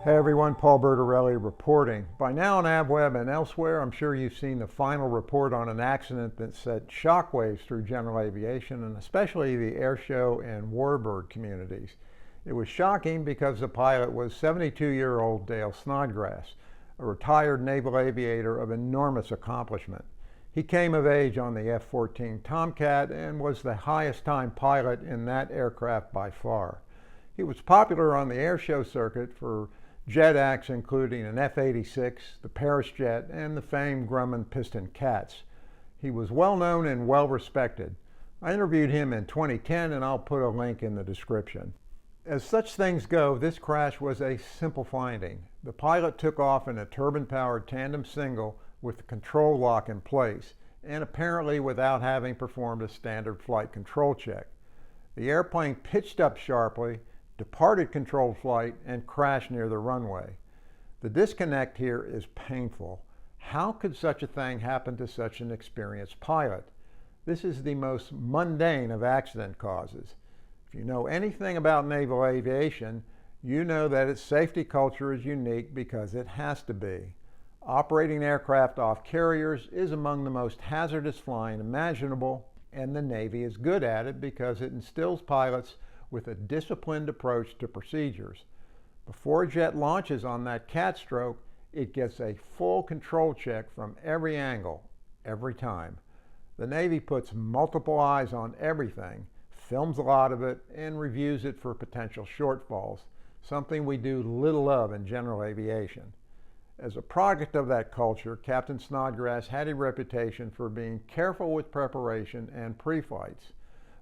Hey everyone, Paul Bertorelli reporting. By now on AvWeb and elsewhere, I'm sure you've seen the final report on an accident that sent shockwaves through general aviation and especially the airshow and warbird communities. It was shocking because the pilot was 72-year-old Dale Snodgrass, a retired naval aviator of enormous accomplishment. He came of age on the F-14 Tomcat and was the highest time pilot in that aircraft by far. He was popular on the airshow circuit for jet acts including an F-86, the Paris jet, and the famed Grumman piston cats. He was well known and well respected. I interviewed him in 2010 and I'll put a link in the description. As such things go, this crash was a simple finding. The pilot took off in a turbine-powered tandem single with the control lock in place, and apparently without having performed a standard flight control check. The airplane pitched up sharply, departed controlled flight, and crashed near the runway. The disconnect here is painful. How could such a thing happen to such an experienced pilot? This is the most mundane of accident causes. If you know anything about naval aviation, you know that its safety culture is unique because it has to be. Operating aircraft off carriers is among the most hazardous flying imaginable, and the Navy is good at it because it instills pilots with a disciplined approach to procedures. Before a jet launches on that cat stroke, it gets a full control check from every angle, every time. The Navy puts multiple eyes on everything, films a lot of it, and reviews it for potential shortfalls, something we do little of in general aviation. As a product of that culture, Captain Snodgrass had a reputation for being careful with preparation and pre-flights.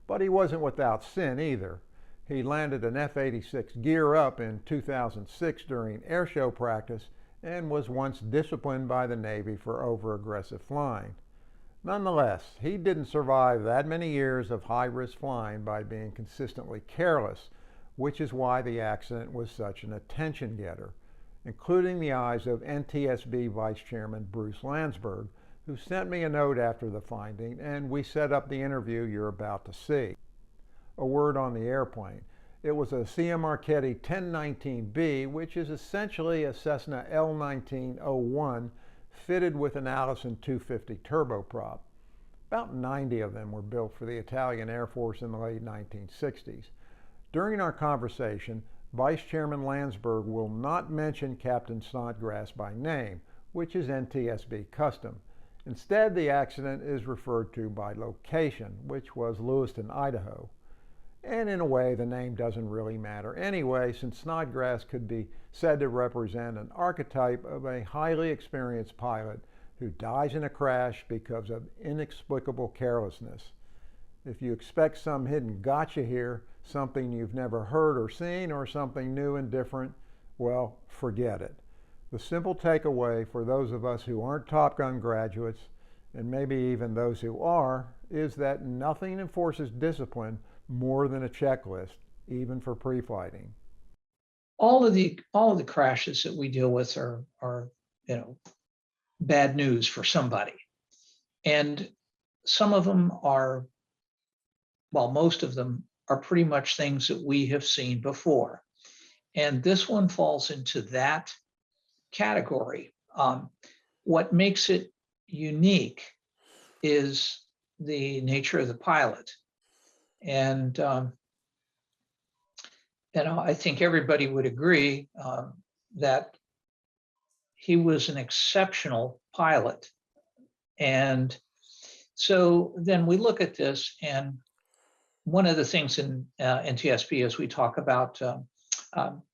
But he wasn't without sin either. He landed an F-86 gear up in 2006 during airshow practice and was once disciplined by the Navy for over-aggressive flying. Nonetheless, he didn't survive that many years of high-risk flying by being consistently careless, which is why the accident was such an attention-getter, including the eyes of NTSB Vice Chairman Bruce Landsberg, who sent me a note after the finding, and we set up the interview you're about to see. A word on the airplane. It was a CM Marchetti 1019B, which is essentially a Cessna L1901 fitted with an Allison 250 turboprop. About 90 of them were built for the Italian Air Force in the late 1960s. During our conversation, Vice Chairman Landsberg will not mention Captain Snodgrass by name, which is NTSB custom. Instead, the accident is referred to by location, which was Lewiston, Idaho. And in a way, the name doesn't really matter anyway, since Snodgrass could be said to represent an archetype of a highly experienced pilot who dies in a crash because of inexplicable carelessness. If you expect some hidden gotcha here, something you've never heard or seen, or something new and different, well, forget it. The simple takeaway for those of us who aren't Top Gun graduates, and maybe even those who are, is that nothing enforces discipline more than a checklist, even for pre-flighting. All of the crashes that we deal with are bad news for somebody, and some of them are, well, most of them are pretty much things that we have seen before, and this one falls into that category. What makes it unique is the nature of the pilot. And I think everybody would agree that he was an exceptional pilot. And so then we look at this, and one of the things in NTSB is we talk about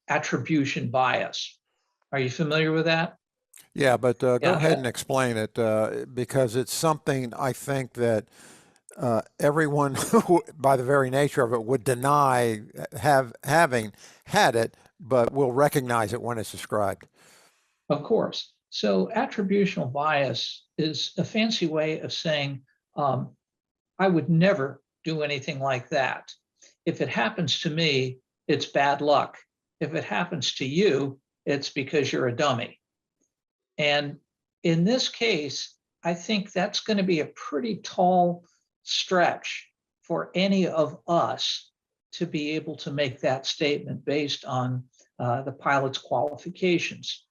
attribution bias. Are you familiar with that? Yeah, but go ahead and explain it because it's something I think that everyone, by the very nature of it, would deny having had it, but will recognize it when it's described. Of course. So attributional bias is a fancy way of saying, I would never do anything like that. If it happens to me, it's bad luck. If it happens to you, it's because you're a dummy. And in this case, I think that's going to be a pretty tall stretch for any of us to be able to make that statement based on the pilot's qualifications.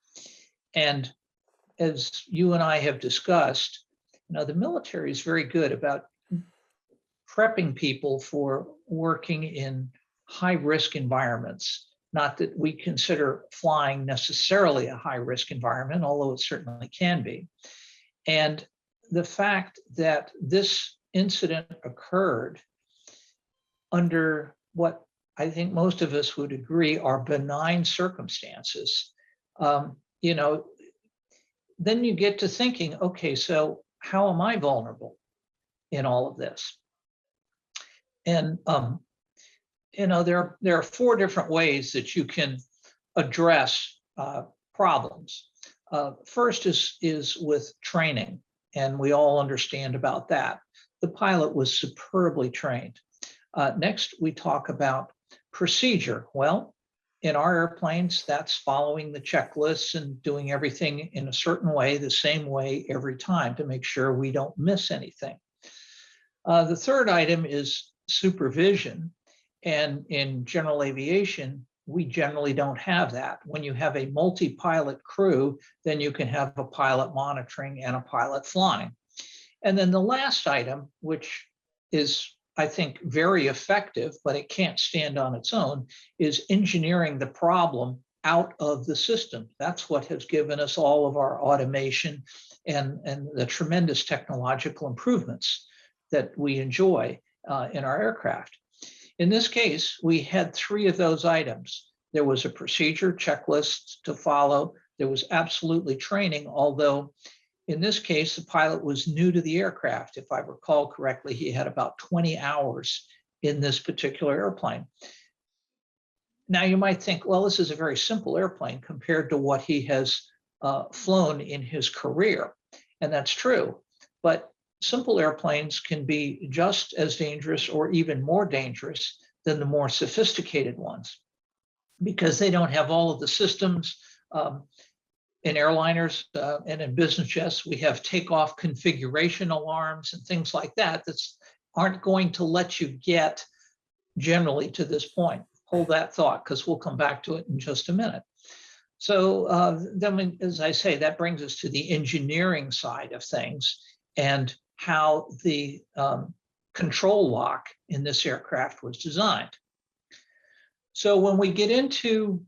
And as you and I have discussed, the military is very good about prepping people for working in high-risk environments. Not that we consider flying necessarily a high-risk environment, although it certainly can be. And the fact that this incident occurred under what I think most of us would agree are benign circumstances, then you get to thinking, okay, so how am I vulnerable in all of this? And there are 4 different ways that you can address problems. First is with training, and we all understand about that. The pilot was superbly trained. Next, we talk about procedure. Well, in our airplanes, that's following the checklists and doing everything in a certain way, the same way every time to make sure we don't miss anything. The third item is supervision. And in general aviation, we generally don't have that. When you have a multi-pilot crew, then you can have a pilot monitoring and a pilot flying. And then the last item, which is, I think, very effective, but it can't stand on its own, is engineering the problem out of the system. That's what has given us all of our automation and the tremendous technological improvements that we enjoy in our aircraft. In this case, we had 3 of those items. There was a procedure checklist to follow. There was absolutely training, although in this case, the pilot was new to the aircraft. If I recall correctly, he had about 20 hours in this particular airplane. Now you might think, well, this is a very simple airplane compared to what he has flown in his career. And that's true, but simple airplanes can be just as dangerous or even more dangerous than the more sophisticated ones because they don't have all of the systems. In airliners and in business jets, we have takeoff configuration alarms and things like that that aren't going to let you get generally to this point. Hold that thought because we'll come back to it in just a minute. So then, as I say, that brings us to the engineering side of things and how the control lock in this aircraft was designed. So when we get into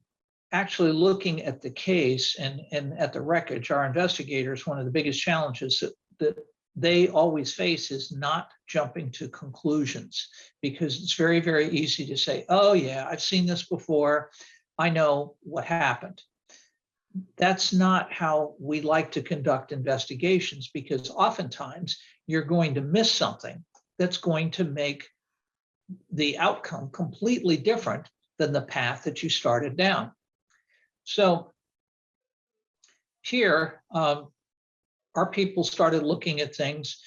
actually looking at the case and at the wreckage, our investigators, one of the biggest challenges that they always face is not jumping to conclusions, because it's very, very easy to say, oh yeah, I've seen this before. I know what happened. That's not how we like to conduct investigations, because oftentimes you're going to miss something that's going to make the outcome completely different than the path that you started down. So here, our people started looking at things.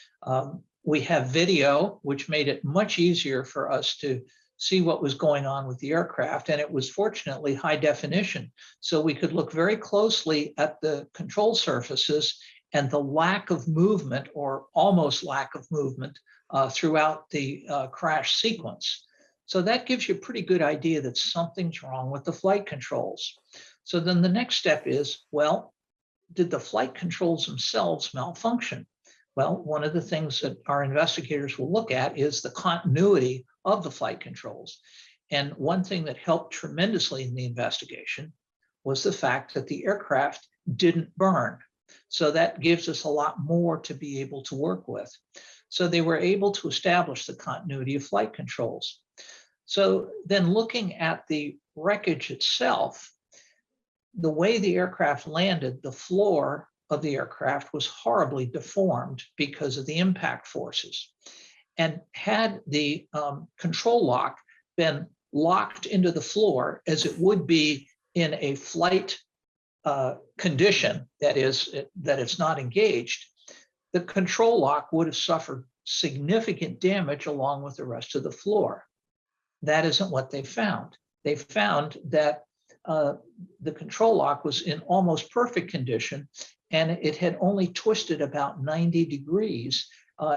We have video, which made it much easier for us to see what was going on with the aircraft. And it was fortunately high definition. So we could look very closely at the control surfaces and the lack of movement or almost lack of movement throughout the crash sequence. So that gives you a pretty good idea that something's wrong with the flight controls. So then the next step is, well, did the flight controls themselves malfunction? Well, one of the things that our investigators will look at is the continuity of the flight controls. And one thing that helped tremendously in the investigation was the fact that the aircraft didn't burn. So that gives us a lot more to be able to work with. So they were able to establish the continuity of flight controls. So then looking at the wreckage itself, the way the aircraft landed, the floor of the aircraft was horribly deformed because of the impact forces. And had the control lock been locked into the floor as it would be in a flight condition, that is, that it's not engaged, the control lock would have suffered significant damage along with the rest of the floor. That isn't what they found. They found that the control lock was in almost perfect condition, and it had only twisted about 90 degrees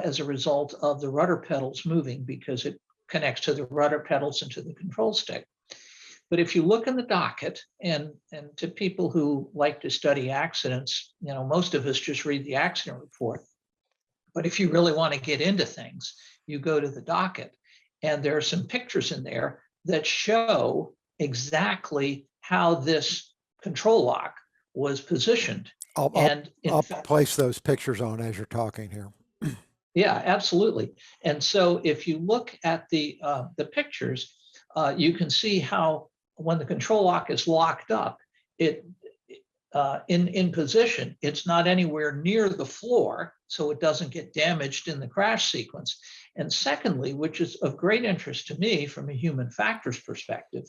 as a result of the rudder pedals moving, because it connects to the rudder pedals and to the control stick. But if you look in the docket, and to people who like to study accidents, most of us just read the accident report. But if you really want to get into things, you go to the docket, and there are some pictures in there that show exactly how this control lock was positioned. I'll place those pictures on as you're talking here. Yeah, absolutely. And so if you look at the pictures, you can see how when the control lock is locked up, it in position, it's not anywhere near the floor, so it doesn't get damaged in the crash sequence. And secondly, which is of great interest to me from a human factors perspective,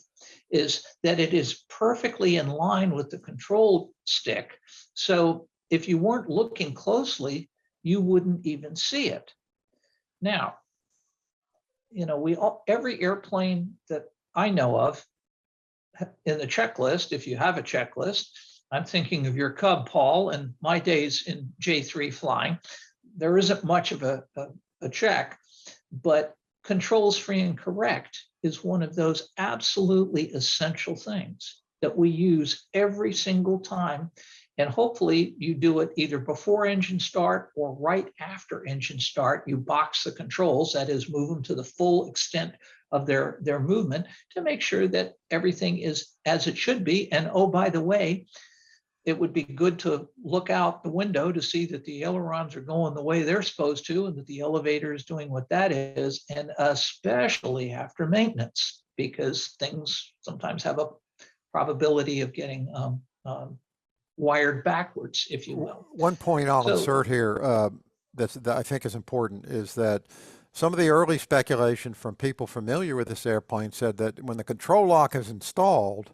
is that it is perfectly in line with the control stick. So if you weren't looking closely, you wouldn't even see it. Now, every airplane that I know of in the checklist, if you have a checklist, I'm thinking of your Cub, Paul, and my days in J3 flying. There isn't much of a check, but controls free and correct is one of those absolutely essential things that we use every single time. And hopefully you do it either before engine start or right after engine start. You box the controls, that is, move them to the full extent of their movement to make sure that everything is as it should be. And oh, by the way, it would be good to look out the window to see that the ailerons are going the way they're supposed to and that the elevator is doing what that is, and especially after maintenance, because things sometimes have a probability of getting wired backwards, if you will. One point I'll insert here that I think is important is that some of the early speculation from people familiar with this airplane said that when the control lock is installed,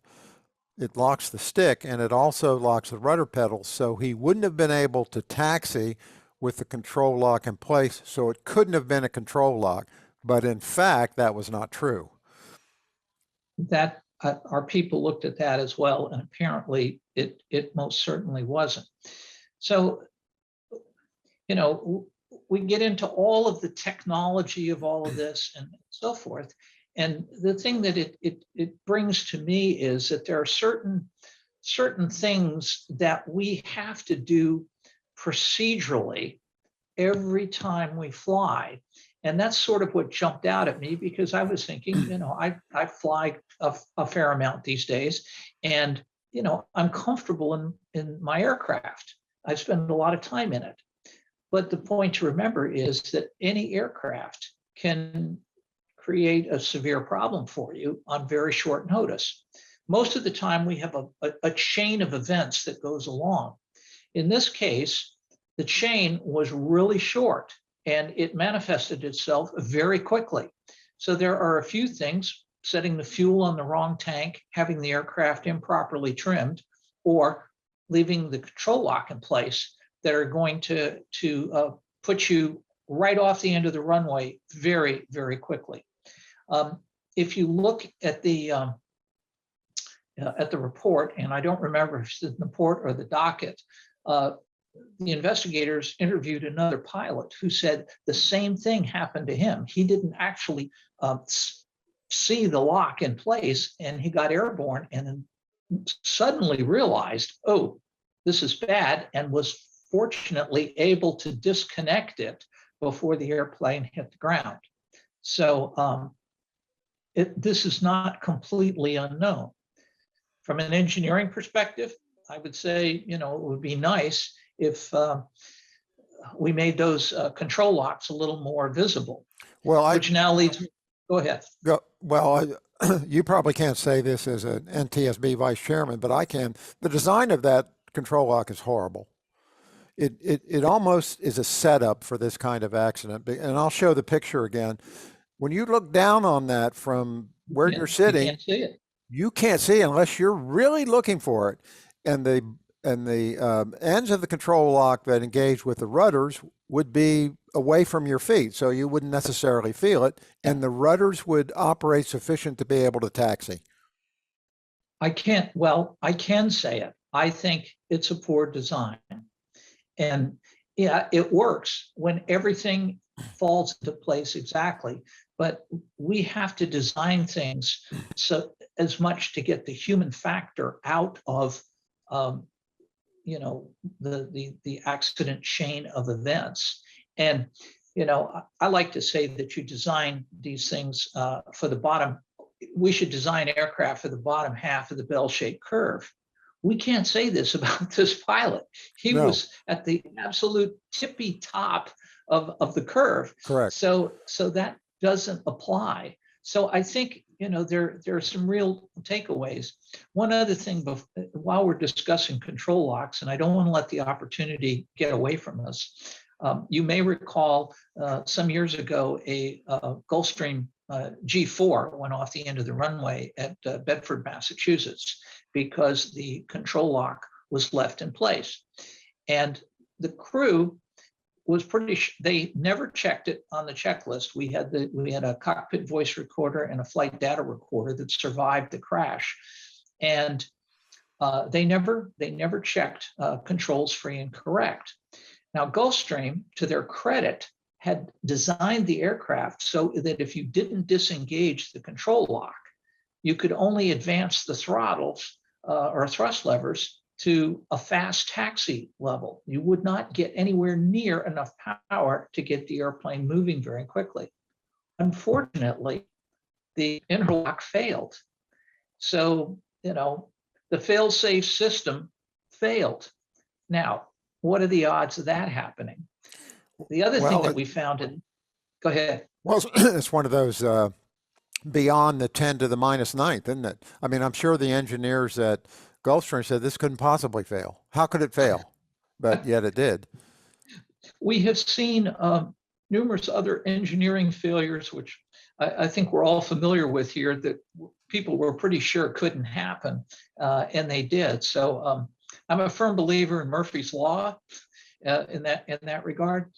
it locks the stick and it also locks the rudder pedals, so he wouldn't have been able to taxi with the control lock in place, so it couldn't have been a control lock. But in fact, that was not true. That our people looked at that as well, and apparently it most certainly wasn't. So, we get into all of the technology of all of this and so forth. And the thing that it brings to me is that there are certain things that we have to do procedurally every time we fly. And that's sort of what jumped out at me, because I was thinking, I fly a fair amount these days, and, I'm comfortable in my aircraft. I spend a lot of time in it. But the point to remember is that any aircraft can create a severe problem for you on very short notice. Most of the time we have a chain of events that goes along. In this case, the chain was really short and it manifested itself very quickly. So there are a few things: setting the fuel on the wrong tank, having the aircraft improperly trimmed, or leaving the control lock in place, that are going to put you right off the end of the runway very, very quickly. If you look at the report, and I don't remember if it's the report or the docket, the investigators interviewed another pilot who said the same thing happened to him. He didn't actually see the lock in place, and he got airborne and then suddenly realized, oh, this is bad, and was fortunately able to disconnect it before the airplane hit the ground. So this is not completely unknown. From an engineering perspective, I would say, it would be nice if we made those control locks a little more visible. Well, which now leads. Go ahead. You probably can't say this as an NTSB vice chairman, but I can. The design of that control lock is horrible. It almost is a setup for this kind of accident. And I'll show the picture again. When you look down on that from where you're sitting, you can't see it unless you're really looking for it. And the ends of the control lock that engage with the rudders would be away from your feet, so you wouldn't necessarily feel it. And the rudders would operate sufficient to be able to taxi. I can say it. I think it's a poor design. And yeah, it works when everything falls into place exactly. But we have to design things so as much to get the human factor out of the accident chain of events. And I like to say that you design these things for the bottom. We should design aircraft for the bottom half of the bell-shaped curve. We can't say this about this pilot. He was at the absolute tippy top of the curve. Correct. So that doesn't apply. So I think there are some real takeaways. One other thing, while we're discussing control locks, and I don't want to let the opportunity get away from us. You may recall some years ago a Gulfstream G4 went off the end of the runway at Bedford, Massachusetts, because the control lock was left in place. And the crew was they never checked it on the checklist. We had a cockpit voice recorder and a flight data recorder that survived the crash. And they never checked controls free and correct. Now, Gulfstream, to their credit, had designed the aircraft so that if you didn't disengage the control lock, you could only advance the throttles or thrust levers to a fast taxi level. You would not get anywhere near enough power to get the airplane moving very quickly. Unfortunately, the interlock failed. So, the fail-safe system failed. Now, what are the odds of that happening? The other thing that we found go ahead. Well, it's one of those beyond the 10 to the minus ninth, isn't it? I mean, I'm sure the engineers at Gulfstream said this couldn't possibly fail. How could it fail? But yet it did. We have seen numerous other engineering failures, which I think we're all familiar with here, that people were pretty sure couldn't happen, and they did. So I'm a firm believer in Murphy's Law in that regard.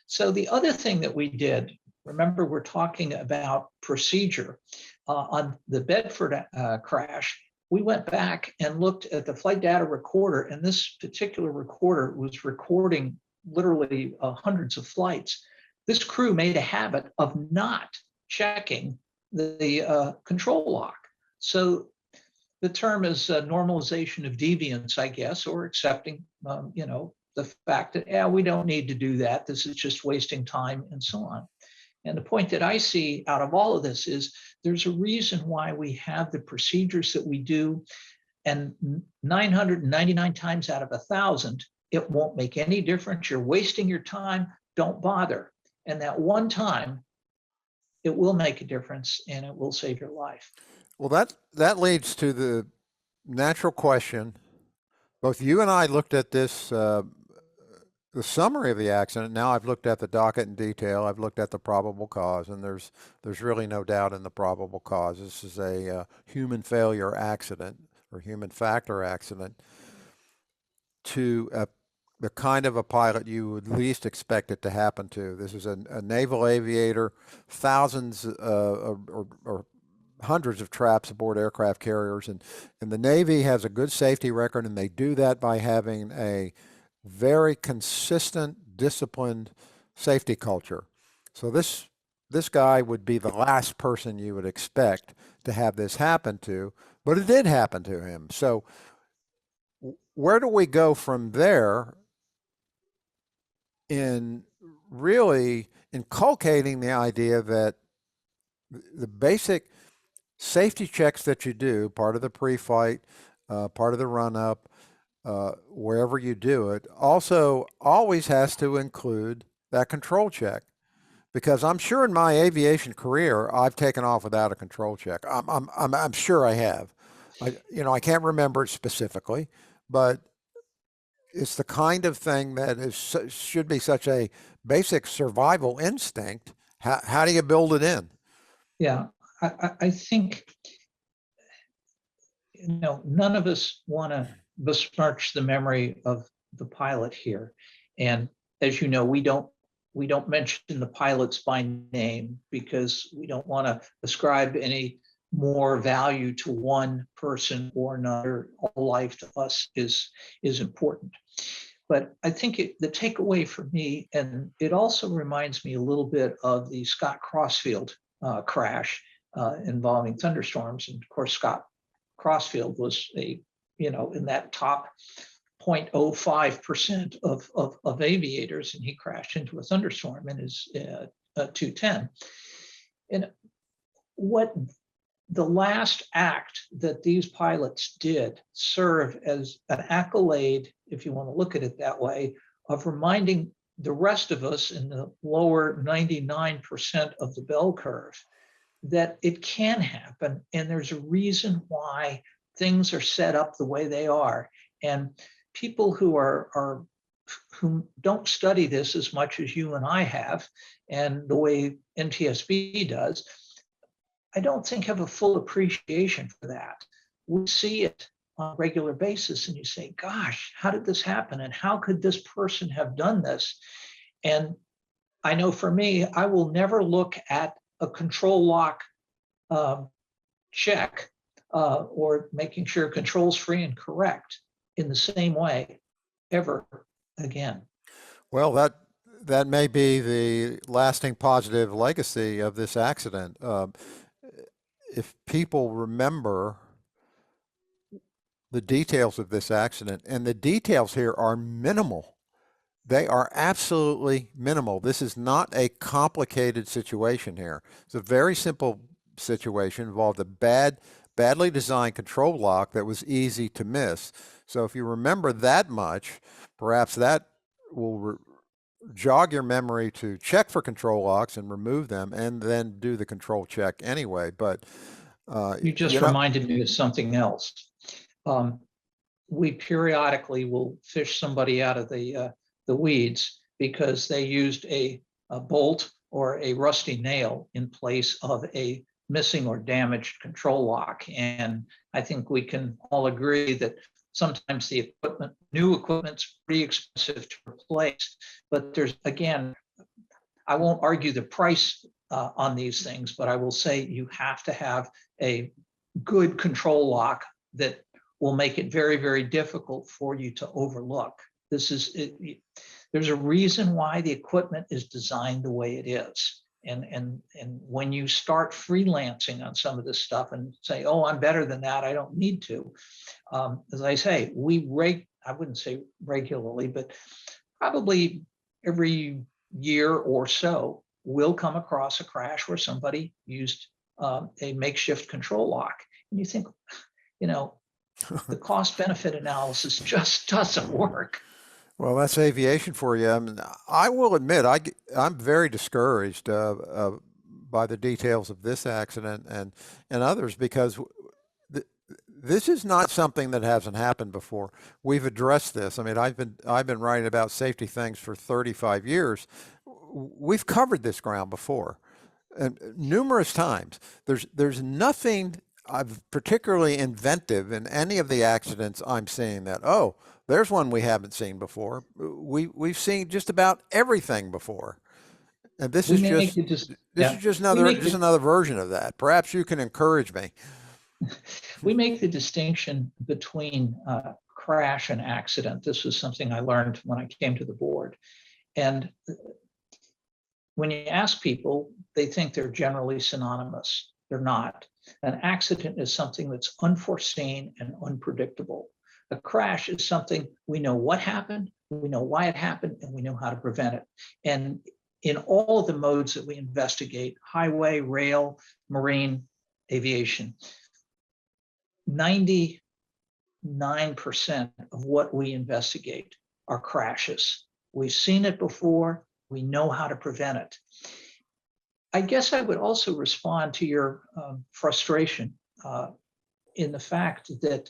So the other thing that we did, remember, we're talking about procedure. On the Bedford crash, we went back and looked at the flight data recorder, and this particular recorder was recording literally hundreds of flights. This crew made a habit of not checking the control lock. So the term is normalization of deviance, I guess, or accepting, the fact that, we don't need to do that. This is just wasting time and so on. And the point that I see out of all of this is there's a reason why we have the procedures that we do, and 999 times out of 1,000, it won't make any difference. You're wasting your time. Don't bother. And that one time, it will make a difference and it will save your life. Well, that leads to the natural question. Both you and I looked at this, the summary of the accident. Now I've looked at the docket in detail. I've looked at the probable cause, and there's really no doubt in the probable cause. This is a human failure accident or human factor accident to the kind of a pilot you would least expect it to happen to. This is a naval aviator, thousands or hundreds of traps aboard aircraft carriers, and the Navy has a good safety record, and they do that by having a very consistent, disciplined safety culture. So this guy would be the last person you would expect to have this happen to, but it did happen to him. So where do we go from there in really inculcating the idea that the basic safety checks that you do, part of the pre-flight, part of the run-up, wherever you do it, also always has to include that control check? Because I'm sure in my aviation career, I've taken off without a control check. I'm sure I have. I can't remember it specifically, but it's the kind of thing that should be such a basic survival instinct. How do you build it in? Yeah, I think none of us want to besmirch the memory of the pilot here, and as you know, we don't mention the pilots by name because we don't want to ascribe any more value to one person or another. All life to us is important. But I think the takeaway for me, and it also reminds me a little bit of the Scott Crossfield crash, involving thunderstorms. And of course, Scott Crossfield was in that top 0.05% of aviators, and he crashed into a thunderstorm in his 210. And what the last act that these pilots did serve as an accolade, if you want to look at it that way, of reminding the rest of us in the lower 99% of the bell curve that it can happen, and there's a reason why things are set up the way they are. And people who don't study this as much as you and I have, and the way NTSB does, I don't think have a full appreciation for that. We see it on a regular basis, and you say, gosh, how did this happen? And how could this person have done this? And I know for me, I will never look at a control lock check or making sure control's free and correct in the same way ever again. Well, that may be the lasting positive legacy of this accident. If people remember the details of this accident, and the details here are minimal. They are absolutely minimal. This is not a complicated situation here. It's a very simple situation, involved a badly designed control lock that was easy to miss. So if you remember that much, perhaps that will jog your memory to check for control locks and remove them, and then do the control check anyway. But you just reminded me of something else. We periodically will fish somebody out of the weeds because they used a bolt or a rusty nail in place of a missing or damaged control lock. And I think we can all agree that sometimes the new equipment's pretty expensive to replace, but there's, again, I won't argue the price on these things, but I will say you have to have a good control lock that will make it very, very difficult for you to overlook. There's a reason why the equipment is designed the way it is. And when you start freelancing on some of this stuff and say, oh, I'm better than that, I don't need to. As I say, I wouldn't say regularly, but probably every year or so, we'll come across a crash where somebody used a makeshift control lock. And you think, the cost benefit analysis just doesn't work. Well, that's aviation for you. I mean, I will admit, I'm very discouraged by the details of this accident and others, because this is not something that hasn't happened before. We've addressed this. I mean, I've been writing about safety things for 35 years. We've covered this ground before, and numerous times. There's nothing particularly inventive in any of the accidents I'm seeing that, oh, there's one we haven't seen before. We've seen just about everything before. And this is just another version of that. Perhaps you can encourage me. We make the distinction between crash and accident. This was something I learned when I came to the board. And when you ask people, they think they're generally synonymous. They're not. An accident is something that's unforeseen and unpredictable. A crash is something we know what happened, we know why it happened, and we know how to prevent it. And in all of the modes that we investigate, highway, rail, marine, aviation, 99% of what we investigate are crashes. We've seen it before, we know how to prevent it. I guess I would also respond to your frustration in the fact that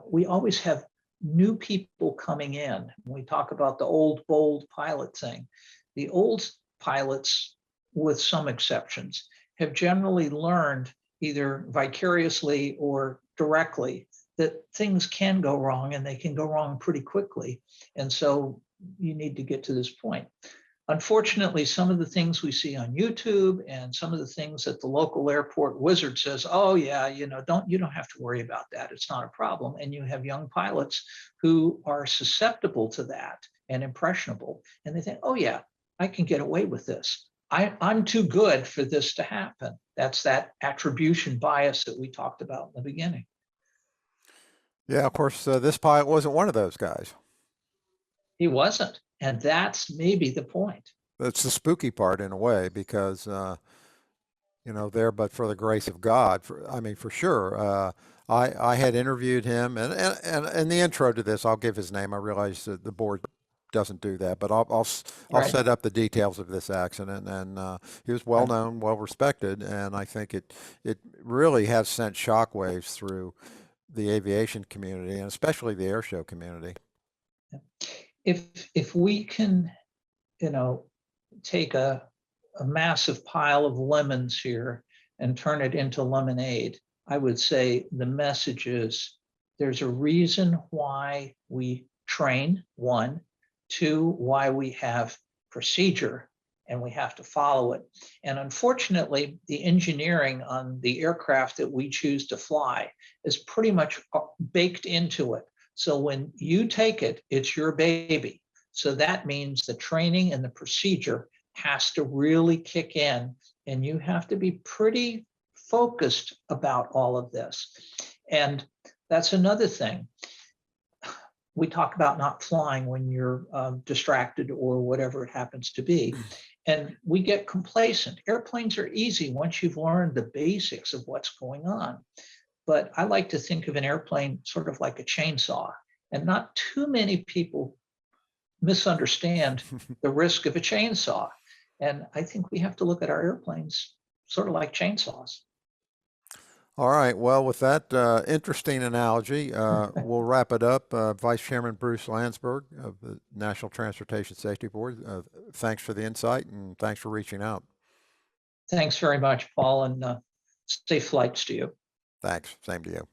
we always have new people coming in. When we talk about the old, bold pilot thing, the old pilots, with some exceptions, have generally learned either vicariously or directly that things can go wrong, and they can go wrong pretty quickly. And so you need to get to this point. Unfortunately, some of the things we see on YouTube and some of the things that the local airport wizard says, oh yeah, you don't have to worry about that. It's not a problem. And you have young pilots who are susceptible to that and impressionable. And they think, oh yeah, I can get away with this. I'm too good for this to happen. That's that attribution bias that we talked about in the beginning. Yeah, of course, this pilot wasn't one of those guys. He wasn't. And that's maybe the point. That's the spooky part in a way, because, there, but for the grace of God, for sure. I had interviewed him, and in the intro to this, I'll give his name. I realize that the board doesn't do that, but I'll Right. set up the details of this accident. And he was well known, well respected, and I think it really has sent shockwaves through the aviation community, and especially the airshow community. If we can, take a massive pile of lemons here and turn it into lemonade, I would say the message is there's a reason why we train, one, two, why we have procedure and we have to follow it. And unfortunately, the engineering on the aircraft that we choose to fly is pretty much baked into it. So when you take it, it's your baby. So that means the training and the procedure has to really kick in, and you have to be pretty focused about all of this. And that's another thing. We talk about not flying when you're distracted or whatever it happens to be. And we get complacent. Airplanes are easy once you've learned the basics of what's going on. But I like to think of an airplane sort of like a chainsaw. And not too many people misunderstand the risk of a chainsaw. And I think we have to look at our airplanes sort of like chainsaws. All right. Well, with that interesting analogy, we'll wrap it up. Vice Chairman Bruce Landsberg of the National Transportation Safety Board, thanks for the insight and thanks for reaching out. Thanks very much, Paul, and safe flights to you. Thanks. Same to you.